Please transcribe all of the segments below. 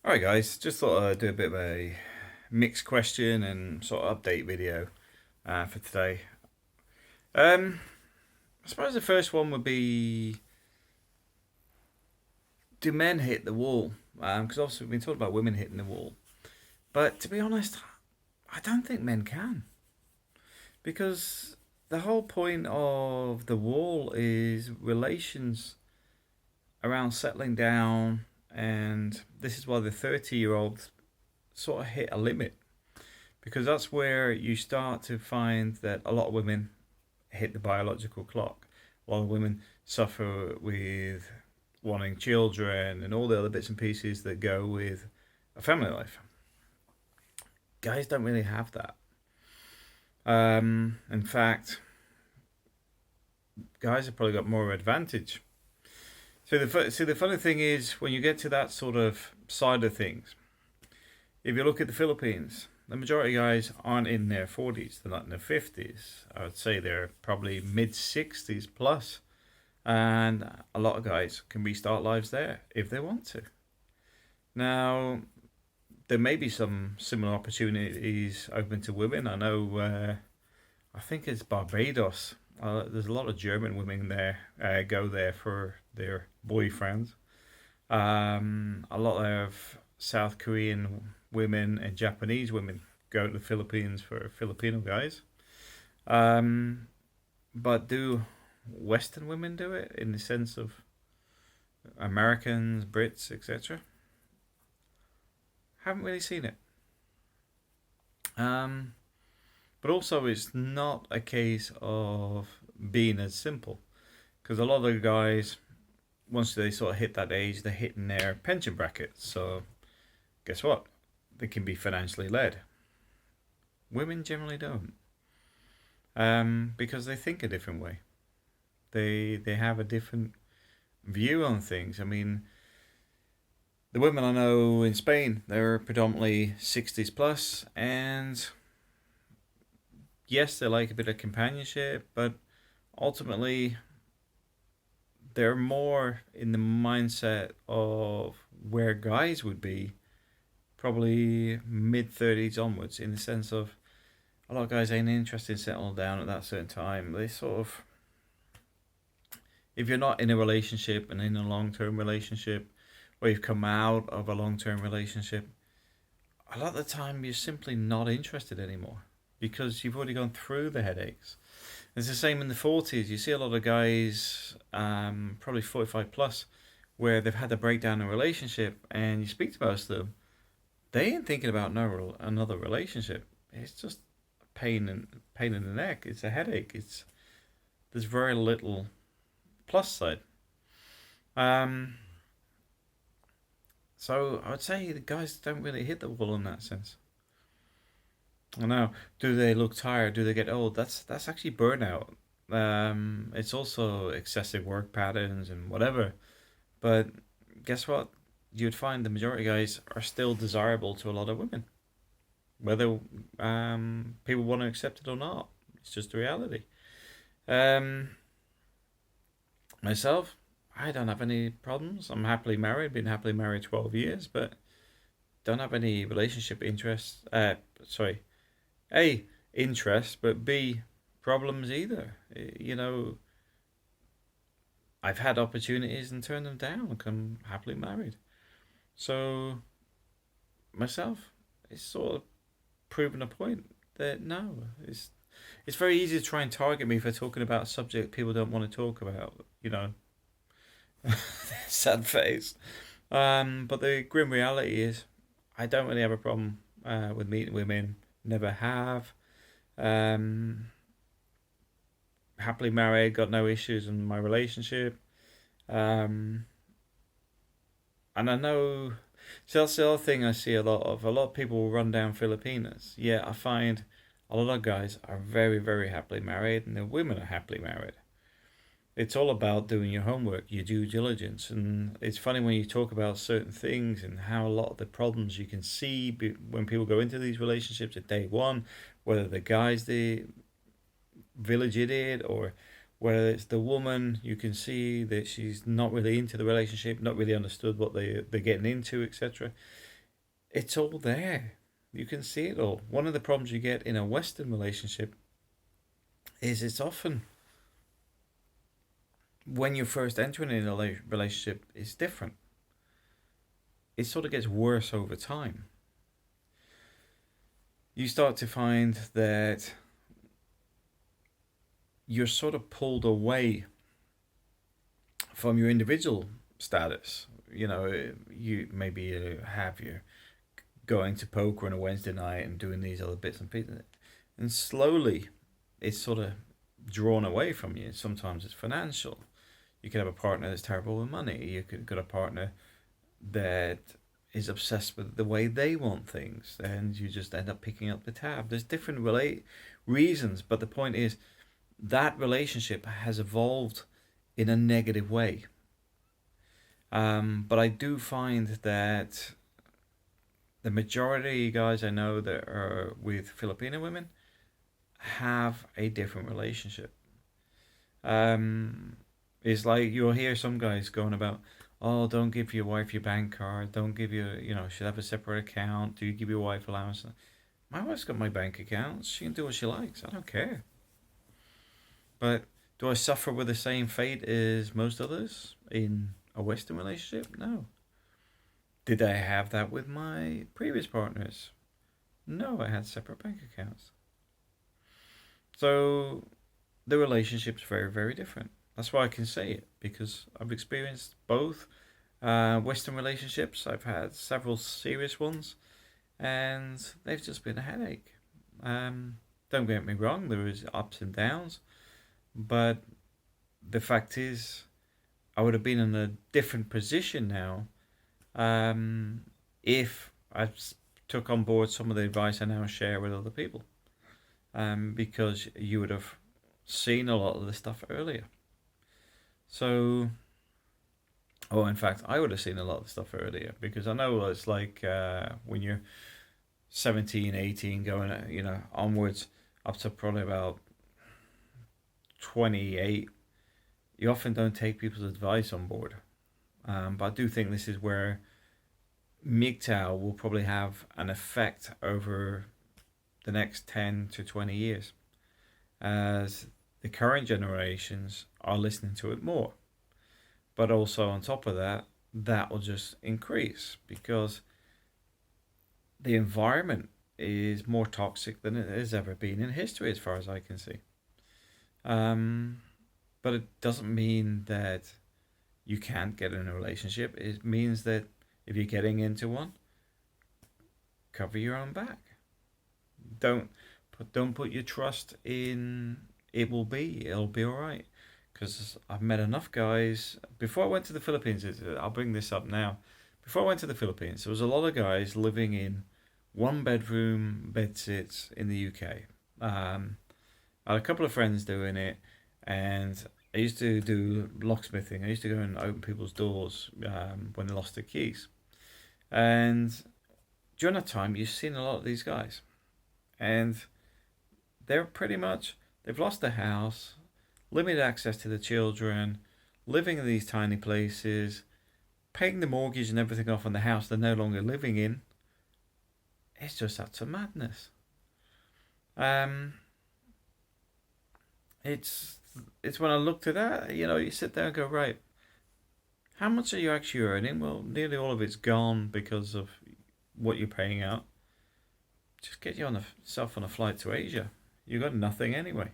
Alright guys, just thought I'd do a bit of a mixed question and sort of update video for today. I suppose the first one would be, do men hit the wall? Because obviously we've been talking about women hitting the wall. But to be honest, I don't think men can. Because the whole point of the wall is relations around settling down, and this is why the 30-year-olds sort of hit a limit, because that's where you start to find that a lot of women hit the biological clock. A lot of women suffer with wanting children and all the other bits and pieces that go with a family life. Guys don't really have that. In fact, guys have probably got more advantage. So the funny thing is, when you get to that sort of side of things, if you look at the Philippines, the majority of guys aren't in their 40s, they're not in their 50s. I would say they're probably mid 60s plus. And a lot of guys can restart lives there if they want to. Now, there may be some similar opportunities open to women. I know, I think it's Barbados. There's a lot of German women there, go there for their boyfriends. A lot of South Korean women and Japanese women go to the Philippines for Filipino guys. Um, but do Western women do it in the sense of Americans, Brits, etc.? Haven't really seen it. Um, but also, it's not a case of being as simple, because a lot of the guys, once they sort of hit that age, they're hitting their pension brackets. So guess what? They can be financially led. Women generally don't, because they think a different way. They have a different view on things. I mean, the women I know in Spain, they're predominantly 60s plus, and yes, they like a bit of companionship, but ultimately they're more in the mindset of where guys would be, probably mid 30s onwards, in the sense of a lot of guys ain't interested in settling down at that certain time. They sort of, if you're not in a relationship and in a long term relationship, or you've come out of a long term relationship, a lot of the time you're simply not interested anymore because you've already gone through the headaches. It's the same in the 40s. You see a lot of guys, probably 45 plus, where they've had a breakdown in a relationship, and you speak to most of them, they ain't thinking about another relationship. It's just a pain in the neck. It's a headache. There's very little plus side. Um, so I would say the guys don't really hit the wall in that sense. I know. Do they look tired? Do they get old? That's actually burnout. It's also excessive work patterns and whatever. But guess what? You'd find the majority of guys are still desirable to a lot of women, whether people want to accept it or not. It's just the reality. Um, Myself, I don't have any problems. I'm happily married. Been happily married 12 years, but don't have any relationship interests. Sorry, A, interest, but B, problems either. You know, I've had opportunities and turned them down and come happily married. So myself, it's sort of proven a point that no, it's very easy to try and target me for talking about a subject people don't want to talk about. Sad face. But the grim reality is, I don't really have a problem with meeting women. Never have. Um, Happily married, got no issues in my relationship. Um, and I know, so that's the other thing I see a lot of. A lot of people run down Filipinas. Yeah, I find a lot of guys are very, very happily married, and the women are happily married. It's all about doing your homework, your due diligence, and it's funny when you talk about certain things and how a lot of the problems you can see when people go into these relationships at day one, whether the guy's the village idiot or whether it's the woman, you can see that she's not really into the relationship, not really understood what they're getting into, etc. It's all there. You can see it all. One of the problems you get in a Western relationship is it's often when you're first entering in a relationship, it's different. It sort of gets worse over time. You start to find that you're sort of pulled away from your individual status. You know, you maybe have your going to poker on a Wednesday night and doing these other bits and pieces, and slowly it's sort of drawn away from you. Sometimes it's financial. You could have a partner that's terrible with money. You could got a partner that is obsessed with the way they want things, and you just end up picking up the tab. There's different reasons, but the point is that relationship has evolved in a negative way. But I do find that the majority of guys I know that are with Filipino women have a different relationship. It's like you'll hear some guys going about, oh, don't give your wife your bank card. Don't give your, should have a separate account. Do you give your wife allowance? My wife's got my bank account. She can do what she likes. I don't care. But do I suffer with the same fate as most others in a Western relationship? No. Did I have that with my previous partners? No, I had separate bank accounts. So the relationship's very, very different. That's why I can say it, because I've experienced both Western relationships. I've had several serious ones, and they've just been a headache. Don't get me wrong, there is ups and downs, but the fact is, I would have been in a different position now if I took on board some of the advice I now share with other people, because you would have seen a lot of the stuff earlier. So, in fact, I would have seen a lot of the stuff earlier, because I know it's like when you're 17, 18, going, onwards up to probably about 28, you often don't take people's advice on board. But I do think this is where MGTOW will probably have an effect over the next 10 to 20 years, as the current generations are listening to it more. But also on top of that, that will just increase, because the environment is more toxic than it has ever been in history, as far as I can see. But it doesn't mean that you can't get in a relationship. It means that if you're getting into one, cover your own back. Don't put your trust in it'll be all right. Because I've met enough guys. Before I went to the Philippines, I'll bring this up now. Before I went to the Philippines, there was a lot of guys living in one bedroom bedsits in the UK. I had a couple of friends doing it, and I used to do locksmithing. I used to go and open people's doors when they lost their keys. And during that time, you've seen a lot of these guys. And they're pretty much, they've lost their house, limited access to the children, living in these tiny places, paying the mortgage and everything off on the house they're no longer living in. It's just utter madness. It's when I looked at that, you sit there and go, right, how much are you actually earning? Well, nearly all of it's gone because of what you're paying out. Just get yourself on a flight to Asia. You got nothing anyway.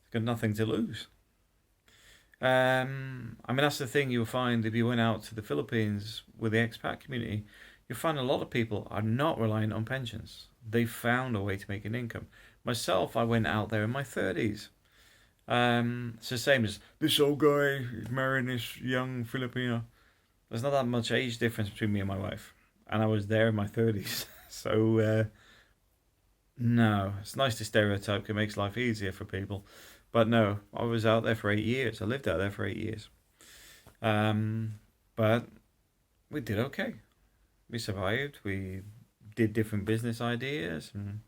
You've got nothing to lose. That's the thing you'll find if you went out to the Philippines with the expat community. You'll find a lot of people are not reliant on pensions. They found a way to make an income. Myself, I went out there in my 30s. It's the same as this old guy marrying this young Filipino. There's not that much age difference between me and my wife, and I was there in my 30s. So no, it's nice to stereotype. It makes life easier for people, but no, I was out there for 8 years. I lived out there for 8 years, but we did okay. We survived. We did different business ideas, and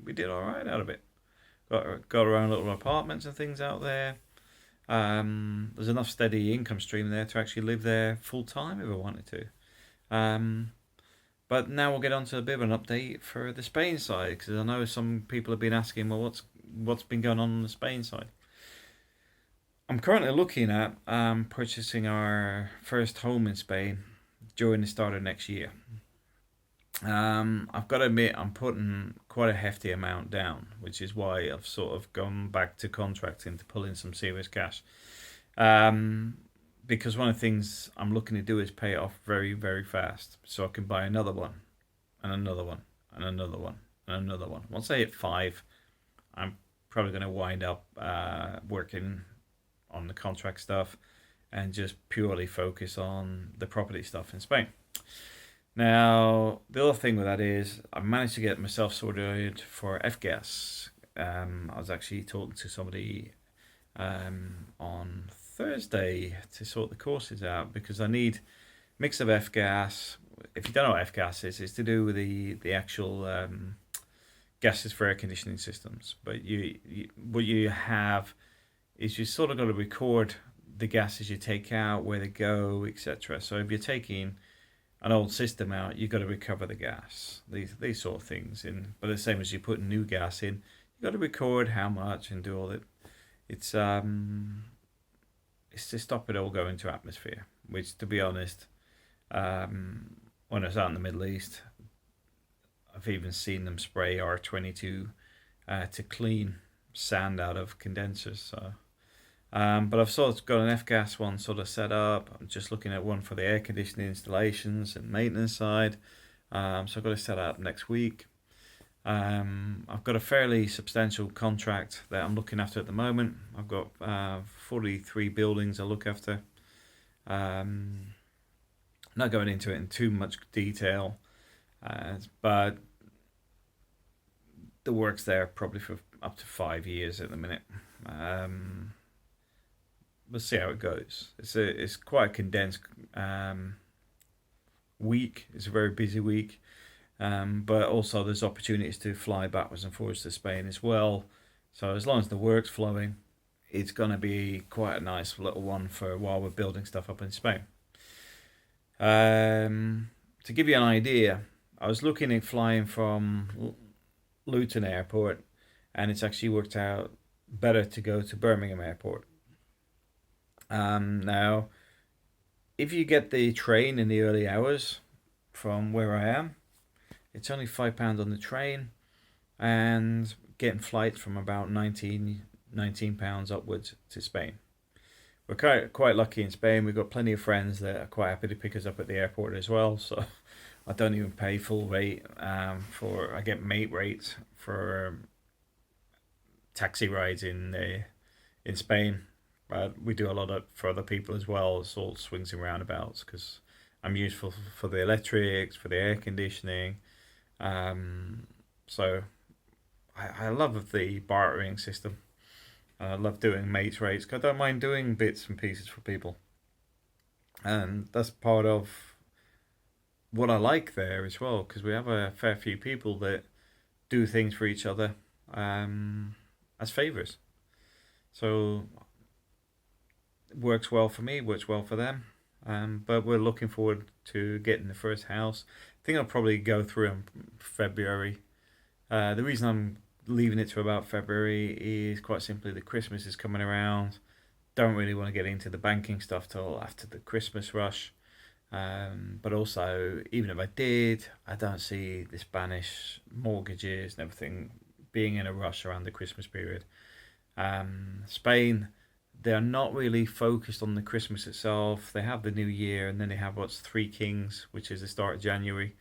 we did all right out of it. Got our own little apartments and things out there. There's enough steady income stream there to actually live there full time if I wanted to. But now we'll get on to a bit of an update for the Spain side, because I know some people have been asking, well, what's been going on the Spain side? I'm currently looking at purchasing our first home in Spain during the start of next year. I've got to admit, I'm putting quite a hefty amount down, which is why I've sort of gone back to contracting to pull in some serious cash. Um, because one of the things I'm looking to do is pay it off very, very fast, so I can buy another one, and another one, and another one, and another one. Once I hit five, I'm probably going to wind up working on the contract stuff and just purely focus on the property stuff in Spain. Now, the other thing with that is I managed to get myself sorted for F-gas. I was actually talking to somebody on Thursday to sort the courses out, because I need mix of F-gas. If you don't know what F-gas is, it's to do with the actual gases for air conditioning systems. But what you have is you sort of got to record the gases you take out, where they go, etc. So if you're taking an old system out, you've got to recover the gas. These sort of things. But the same as you put new gas in, you've got to record how much and do all that. It's to stop it all going to atmosphere. Which, to be honest, when I was out in the Middle East, I've even seen them spray R22 to clean sand out of condensers. So. But I've sort of got an F-gas one sort of set up. I'm just looking at one for the air conditioning installations and maintenance side. So I've got to set up next week. I've got a fairly substantial contract that I'm looking after at the moment. I've got 43 buildings I look after. Not going into it in too much detail, but the work's there probably for up to 5 years at the minute. We'll see how it goes. It's quite a condensed week. It's a very busy week, but also there's opportunities to fly backwards and forwards to Spain as well. So as long as the work's flowing, it's going to be quite a nice little one for while we're building stuff up in Spain. To give you an idea, I was looking at flying from Luton Airport, and it's actually worked out better to go to Birmingham Airport. Now, if you get the train in the early hours from where I am, it's only £5 on the train, and getting flights from about £19 upwards to Spain. We're quite lucky in Spain. We've got plenty of friends that are quite happy to pick us up at the airport as well. So I don't even pay full rate I get mate rates for taxi rides in Spain. We do a lot for other people as well. It's all swings and roundabouts, because I'm useful for the electrics, for the air conditioning. So I love the bartering system. I love doing mates rates, because I don't mind doing bits and pieces for people. And that's part of what I like there as well, because we have a fair few people that do things for each other as favours. So it works well for me, works well for them. But we're looking forward to getting the first house. I think I'll probably go through in February. The reason I'm leaving it to about February is quite simply that Christmas is coming around. Don't really want to get into the banking stuff till after the Christmas rush. But also, even if I did, I don't see the Spanish mortgages and everything being in a rush around the Christmas period. Spain, they're not really focused on the Christmas itself. They have the New Year, and then they have what's Three Kings, which is the start of January.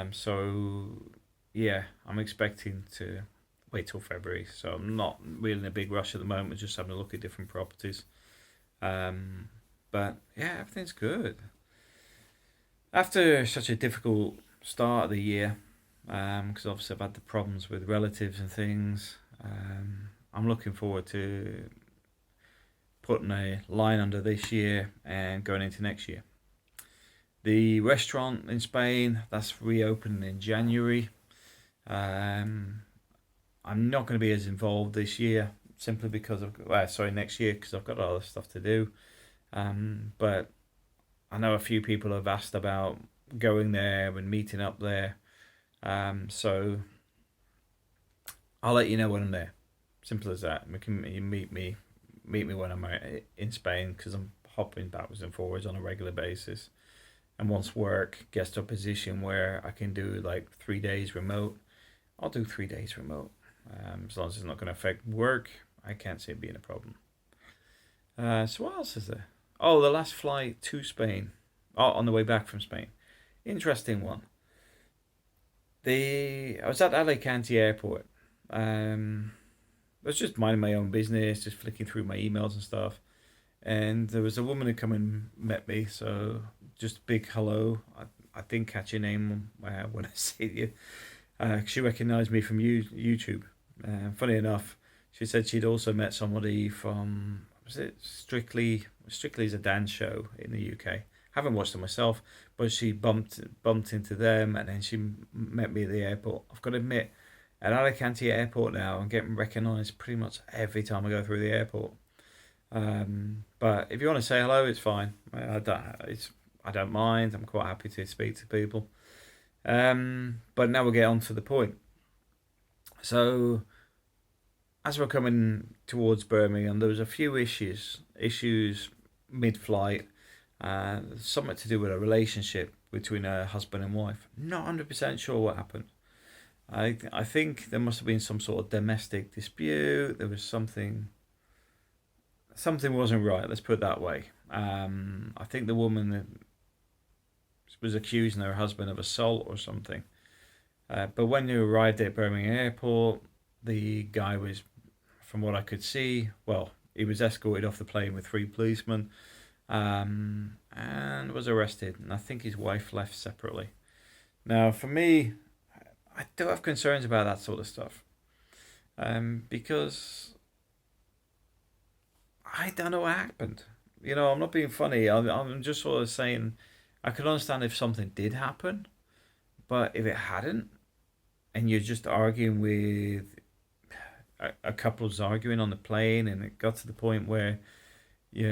So yeah, I'm expecting to wait till February. So I'm not really in a big rush at the moment, just having a look at different properties. But yeah, everything's good. After such a difficult start of the year, because obviously I've had the problems with relatives and things, I'm looking forward to putting a line under this year and going into next year. The restaurant in Spain, that's reopening in January. I'm not going to be as involved this year, simply because next year, because I've got other stuff to do. But I know a few people have asked about going there and meeting up there. So I'll let you know when I'm there. Simple as that. You meet me when I'm in Spain, because I'm hopping backwards and forwards on a regular basis. And once work gets to a position where I can do like 3 days remote, I'll do 3 days remote. As long as it's not going to affect work, I can't see it being a problem. So what else is there? Oh, the last flight to Spain. Oh, on the way back from Spain. Interesting one. I was at Alicante Airport. I was just minding my own business, just flicking through my emails and stuff. And there was a woman who come and met me, so just a big hello. I didn't catch your name when I said you. She recognised me from YouTube. Funny enough, she said she'd also met somebody from, was it Strictly? Strictly is a dance show in the UK. Haven't watched it myself, but she bumped into them, and then she met me at the airport. I've got to admit, at Alicante Airport now, I'm getting recognised pretty much every time I go through the airport. But if you want to say hello, it's fine. I don't mind. I'm quite happy to speak to people. But now we'll get on to the point. So, as we're coming towards Birmingham, there was a few issues mid-flight, something to do with a relationship between a husband and wife. Not 100% sure what happened. I think there must have been some sort of domestic dispute. There was something wasn't right. Let's put it that way. I think the woman was accusing her husband of assault or something. But when you arrived at Birmingham Airport, the guy was, from what I could see, well, he was escorted off the plane with 3 policemen, and was arrested. And I think his wife left separately. Now, for me, I do have concerns about that sort of stuff, because I don't know what happened. I'm not being funny. I'm just sort of saying I could understand if something did happen, but if it hadn't, and you're just arguing with a couple's arguing on the plane, and it got to the point where you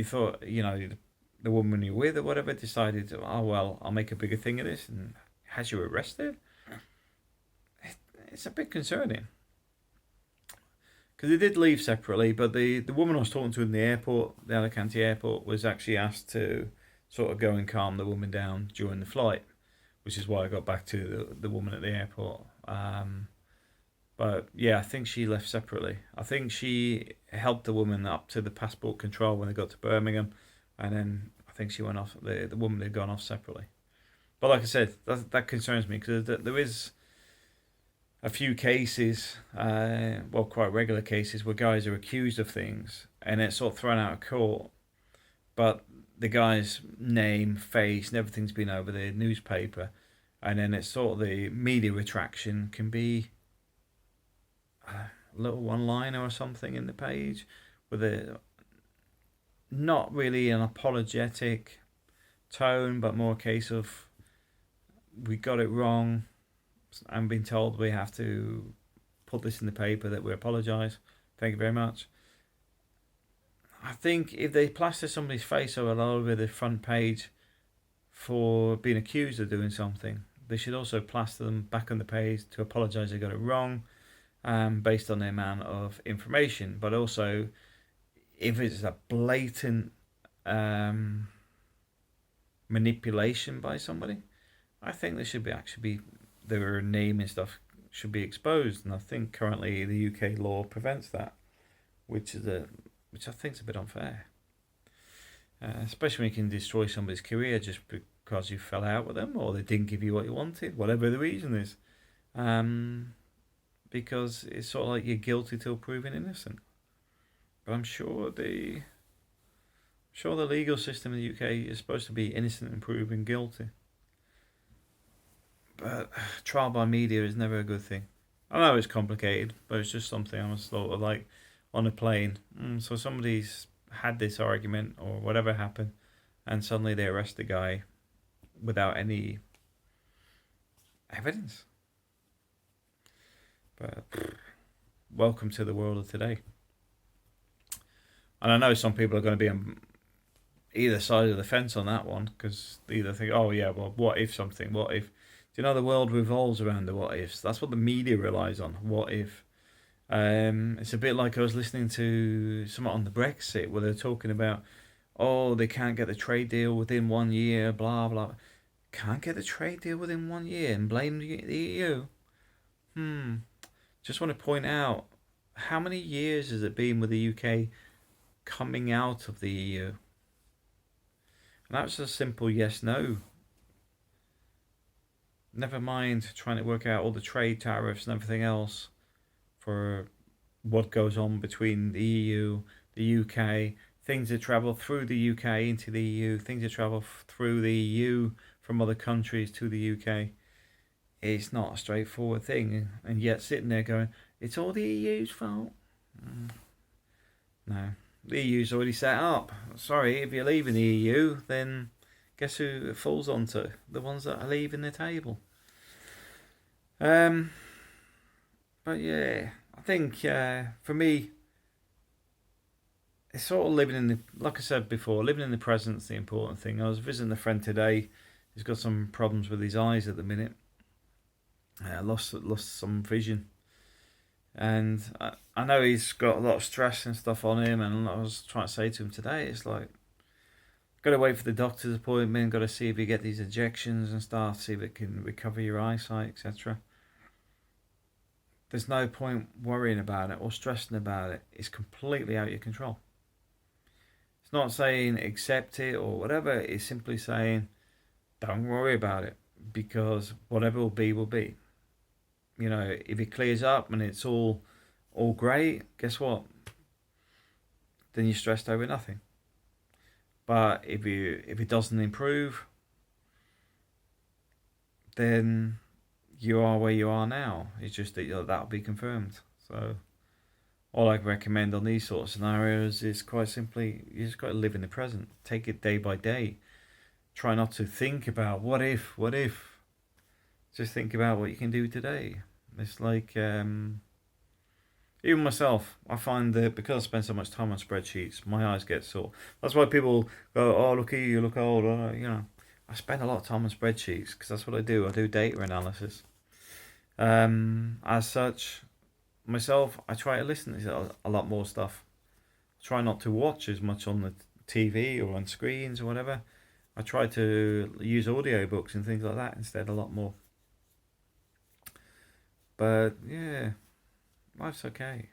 thought, the woman you're with or whatever decided, oh well, I'll make a bigger thing of this, and has you arrested? It's a bit concerning. Because they did leave separately, but the woman I was talking to in the airport, the Alicante airport, was actually asked to sort of go and calm the woman down during the flight, which is why I got back to the woman at the airport. But yeah, I think she left separately. I think she helped the woman up to the passport control when they got to Birmingham, and then I think she went off. The woman had gone off separately. But like I said, that concerns me, because there is a few cases, quite regular cases, where guys are accused of things and it's sort of thrown out of court, but the guy's name, face, and everything's been over the newspaper, and then it's sort of the media retraction can be a little one-liner or something in the page with a not really an apologetic tone, but more a case of we got it wrong. I'm being told we have to put this in the paper that we apologise. Thank you very much. I think if they plaster somebody's face all over the front page for being accused of doing something, they should also plaster them back on the page to apologise they got it wrong, based on the amount of information. But also, if it's a blatant manipulation by somebody, I think there should be their name and stuff should be exposed, and I think currently the UK law prevents that, which I think is a bit unfair. Especially when you can destroy somebody's career just because you fell out with them or they didn't give you what you wanted, whatever the reason is. Because it's sort of like you're guilty till proven innocent. But I'm sure the legal system in the UK is supposed to be innocent and proven guilty. But trial by media is never a good thing. I know it's complicated, but it's just something I was sort of like on a plane. So somebody's had this argument or whatever happened, and suddenly they arrest the guy without any evidence. But welcome to the world of today. And I know some people are going to be either side of the fence on that one, because they either think, oh yeah, well, what if something? What if? Do you know the world revolves around the what ifs? That's what the media relies on. What if? It's a bit like I was listening to someone on the Brexit where they're talking about, oh, they can't get the trade deal within 1 year, blah blah. Can't get the trade deal within 1 year and blame the EU. Hmm. Just want to point out, how many years has it been with the UK coming out of the EU? And that's a simple yes no. Never mind trying to work out all the trade tariffs and everything else for what goes on between the EU, the UK, things that travel through the UK into the EU, things that travel through the EU from other countries to the UK. It's not a straightforward thing, and yet sitting there going, it's all the EU's fault. No, the EU's already set up. Sorry, if you're leaving the EU, then guess who it falls onto? The ones that are leaving the table. But yeah, I think for me, it's sort of living in the, like I said before, living in the present's the important thing. I was visiting a friend today. He's got some problems with his eyes at the minute. Lost some vision, and I know he's got a lot of stress and stuff on him. And I was trying to say to him today, it's like, got to wait for the doctor's appointment. Got to see if you get these injections and stuff. See if it can recover your eyesight, etc. There's no point worrying about it or stressing about it. It's completely out of your control. It's not saying accept it or whatever. It's simply saying don't worry about it, because whatever will be will be. You know, if it clears up and it's all great, guess what? Then you're stressed over nothing. But if it doesn't improve, then you are where you are now. It's just that that'll be confirmed. So all I recommend on these sort of scenarios is quite simply, you just got to live in the present. Take it day by day. Try not to think about what if. Just think about what you can do today. It's like, even myself, I find that because I spend so much time on spreadsheets, my eyes get sore. That's why people go, oh, look at you look old. I spend a lot of time on spreadsheets because that's what I do. I do data analysis. As such, myself, I try to listen to a lot more stuff. I try not to watch as much on the TV or on screens or whatever. I try to use audiobooks and things like that instead a lot more. But yeah, life's okay.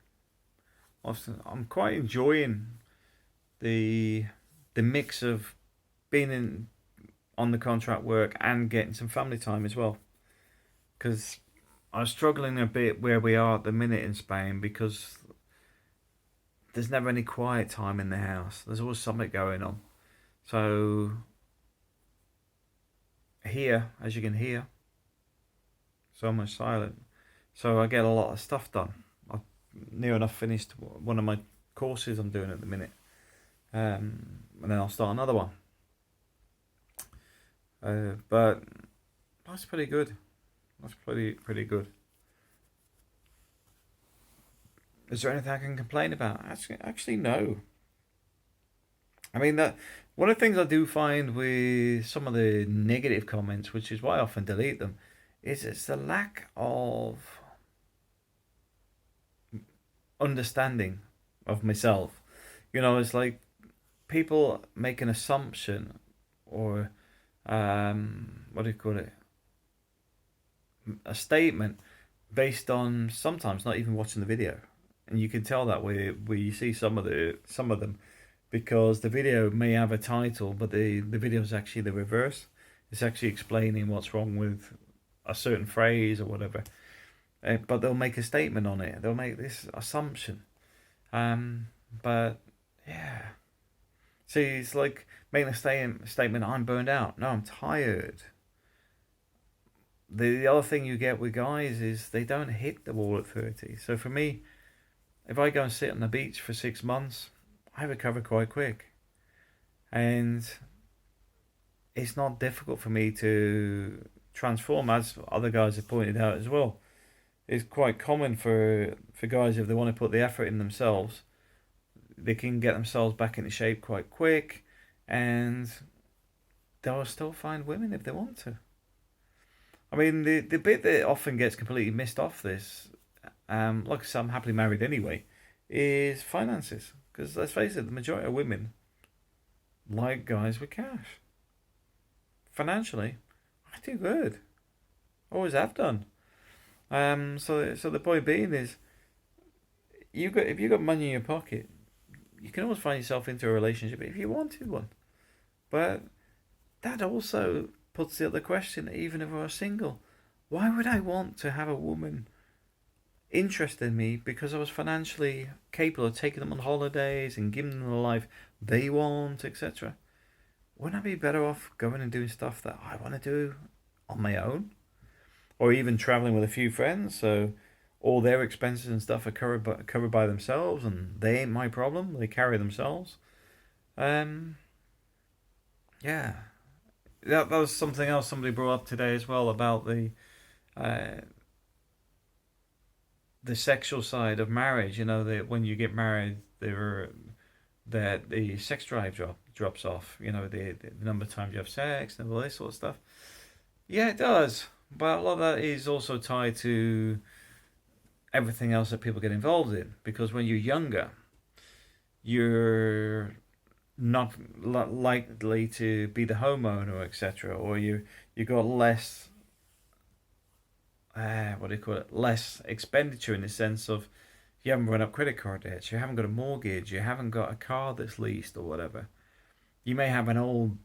I'm quite enjoying the mix of being on the contract work and getting some family time as well. Because I'm struggling a bit where we are at the minute in Spain, because there's never any quiet time in the house. There's always something going on. So here, as you can hear, so much silent. So I get a lot of stuff done. I've near enough finished one of my courses I'm doing at the minute, and then I'll start another one. But that's pretty good. That's pretty good. Is there anything I can complain about? Actually, no. I mean, that one of the things I do find with some of the negative comments, which is why I often delete them, is it's the lack of understanding of myself. It's like people make an assumption, or what do you call it? A statement based on sometimes not even watching the video, and you can tell that where you see some of them, because the video may have a title, but the video is actually the reverse. It's actually explaining what's wrong with a certain phrase or whatever. But they'll make a statement on it. They'll make this assumption. But yeah. See, it's like making a statement, I'm burned out. No, I'm tired. The other thing you get with guys is they don't hit the wall at 30. So for me, if I go and sit on the beach for 6 months, I recover quite quick. And it's not difficult for me to transform, as other guys have pointed out as well. It's quite common for guys, if they want to put the effort in themselves, they can get themselves back into shape quite quick, and they'll still find women if they want to. I mean, the bit that often gets completely missed off this, like I said, I'm happily married anyway, is finances. Because let's face it, the majority of women like guys with cash. Financially, I do good. Always have done. So the point being is, if you got money in your pocket, you can always find yourself into a relationship if you wanted one. But that also puts the other question, even if I was single, why would I want to have a woman interested in me because I was financially capable of taking them on holidays and giving them the life they want, etc.? Wouldn't I be better off going and doing stuff that I want to do on my own? Or even traveling with a few friends, so all their expenses and stuff are covered by themselves, and they ain't my problem. They carry themselves. Um, yeah, that was something else somebody brought up today as well about uh, the sexual side of marriage. You know, that when you get married, that the sex drive drops off. You know, the number of times you have sex and all this sort of stuff. Yeah, it does, but a lot of that is also tied to everything else that people get involved in. Because when you're younger, you're not likely to be the homeowner, etc., or you got less what do you call it? Less expenditure in the sense of you haven't run up credit card debts, you haven't got a mortgage, you haven't got a car that's leased or whatever. You may have an old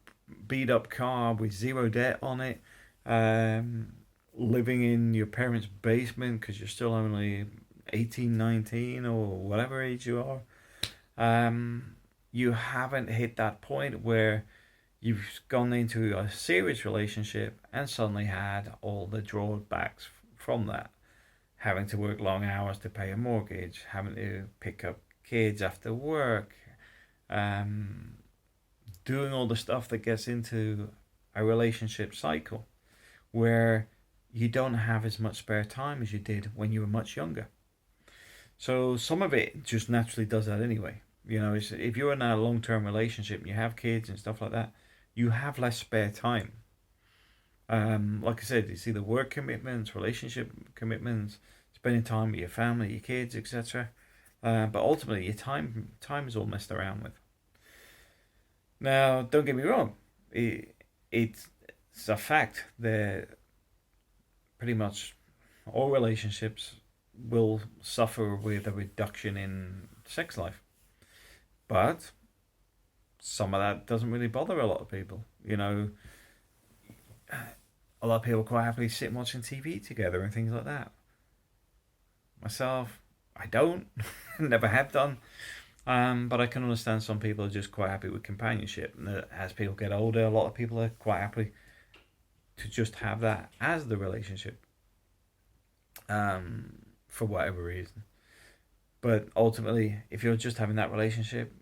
beat up car with zero debt on it, um, living in your parents' basement because you're still only 18, 19, or whatever age you are. You haven't hit that point where you've gone into a serious relationship and suddenly had all the drawbacks from that. Having to work long hours to pay a mortgage, having to pick up kids after work, um, doing all the stuff that gets into a relationship cycle where you don't have as much spare time as you did when you were much younger. So some of it just naturally does that anyway. You know, if you're in a long term relationship and you have kids and stuff like that, you have less spare time. Like I said, it's either work commitments, relationship commitments, spending time with your family, your kids, etc. But ultimately, your time is all messed around with. Now, don't get me wrong, it's a fact that pretty much all relationships will suffer with a reduction in sex life, but some of that doesn't really bother a lot of people. You know, a lot of people quite happily sit watching TV together and things like that. Myself, I don't, never have done. But I can understand some people are just quite happy with companionship. And as people get older, a lot of people are quite happy to just have that as the relationship, for whatever reason. But ultimately, if you're just having that relationship,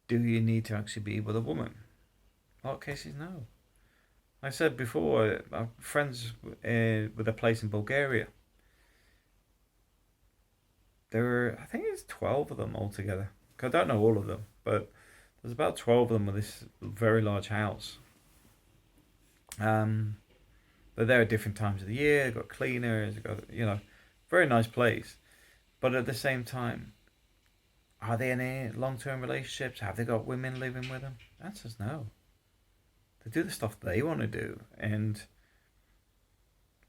do you need to actually be with a woman? A lot of cases, no. Like I said before, I'm friends with a place in Bulgaria. There were, I think it's 12 of them altogether. I don't know all of them, but there's about 12 of them with this very large house. Um, they're there at different times of the year. They've got cleaners. They've got, very nice place. But at the same time, are they in any long-term relationships? Have they got women living with them? The answer's no. They do the stuff they want to do, and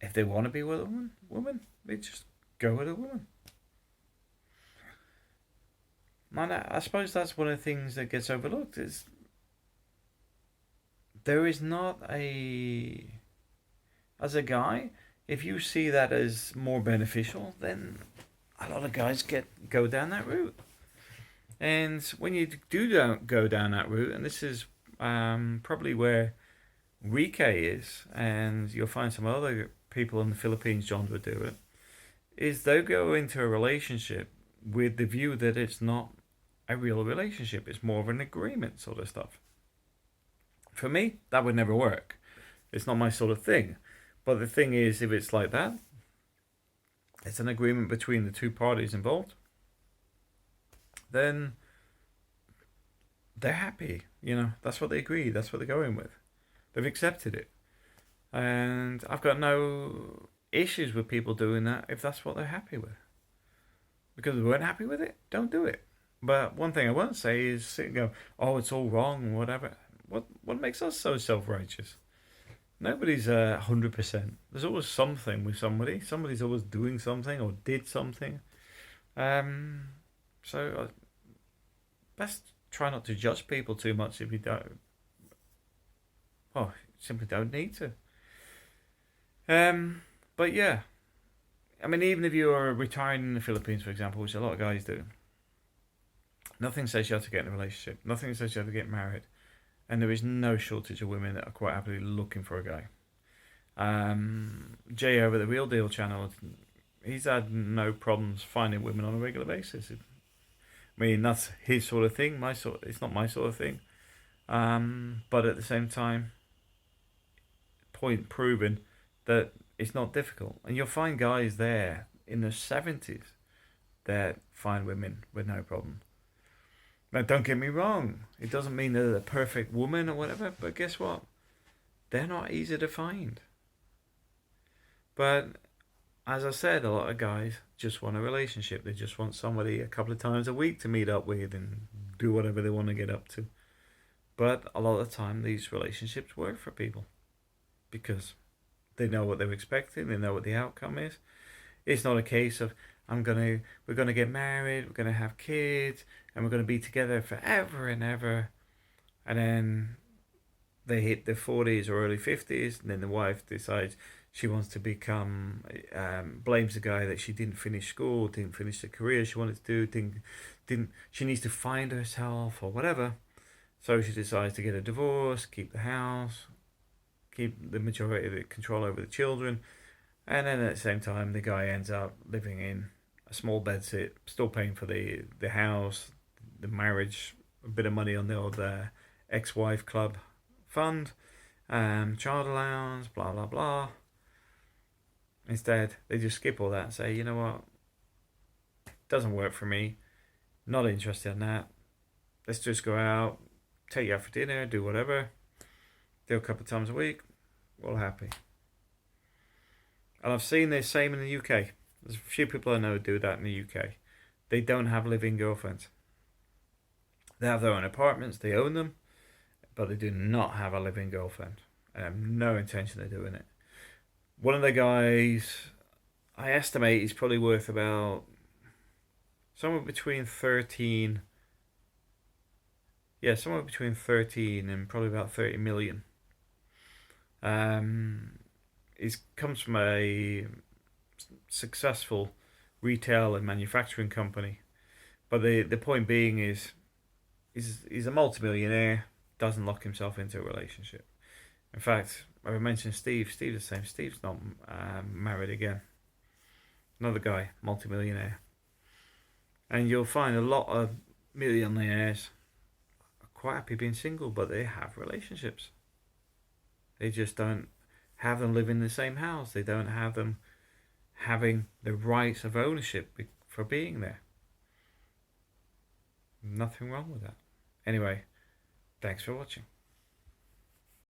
if they want to be with a woman, they just go with a woman. Man, I suppose that's one of the things that gets overlooked is there is not as a guy, if you see that as more beneficial, then a lot of guys go down that route. And when you go down that route, and this is probably where Rike is, and you'll find some other people in the Philippines, John, would do it, is they'll go into a relationship with the view that it's not a real relationship, it's more of an agreement sort of stuff. For me, that would never work. It's not my sort of thing. But the thing is, if it's like that, it's an agreement between the two parties involved, then they're happy. That's what they agree. That's what they're going with. They've accepted it, and I've got no issues with people doing that if that's what they're happy with. Because if they weren't happy with it, don't do it. But one thing I won't say is sit and go, "Oh, it's all wrong," or whatever. What makes us so self righteous? Nobody's 100%. There's always something with somebody. Somebody's always doing something or did something. Um, so best try not to judge people too much if you don't. Well, simply don't need to. But yeah, I mean, even if you're retiring in the Philippines, for example, which a lot of guys do, nothing says you have to get in a relationship. Nothing says you have to get married, and there is no shortage of women that are quite happily looking for a guy. Jay over the Real Deal channel, he's had no problems finding women on a regular basis. I mean, that's his sort of thing. It's not my sort of thing. But at the same time, point proven that it's not difficult, and you'll find guys there in their 70s that find women with no problem. Now, don't get me wrong; it doesn't mean they're the perfect woman or whatever. But guess what? They're not easy to find. But as I said, a lot of guys just want a relationship. They just want somebody a couple of times a week to meet up with and do whatever they want to get up to. But a lot of the time, these relationships work for people because they know what they're expecting. They know what the outcome is. It's not a case of we're gonna get married, we're gonna have kids, and we're gonna be together forever and ever, and then they hit their 40s or early 50s, and then the wife decides she wants to become, blames the guy that she didn't finish school, didn't finish the career she wanted to do, didn't she needs to find herself or whatever. So she decides to get a divorce, keep the house, keep the majority of the control over the children, and then at the same time the guy ends up living in a small bedsit, still paying for the house, the marriage, a bit of money on the old ex-wife club fund, child allowance, blah blah blah. Instead, they just skip all that and say, you know what, doesn't work for me, not interested in that. Let's just go out, take you out for dinner, do whatever, do a couple of times a week, we're all happy. And I've seen this same in the UK. There's a few people I know who do that in the UK. They don't have live-in girlfriends. They have their own apartments, they own them, but they do not have a live-in girlfriend. And have no intention of doing it. One of the guys, I estimate he's probably worth about somewhere between 13 and probably about 30 million. He comes from a successful retail and manufacturing company, but the point being is he's a multimillionaire, doesn't lock himself into a relationship. In fact, I mentioned Steve. Steve's the same. Steve's not married again. Another guy, multimillionaire. And you'll find a lot of millionaires are quite happy being single, but they have relationships. They just don't have them live in the same house. They don't have them having the rights of ownership for being there. Nothing wrong with that. Anyway, thanks for watching.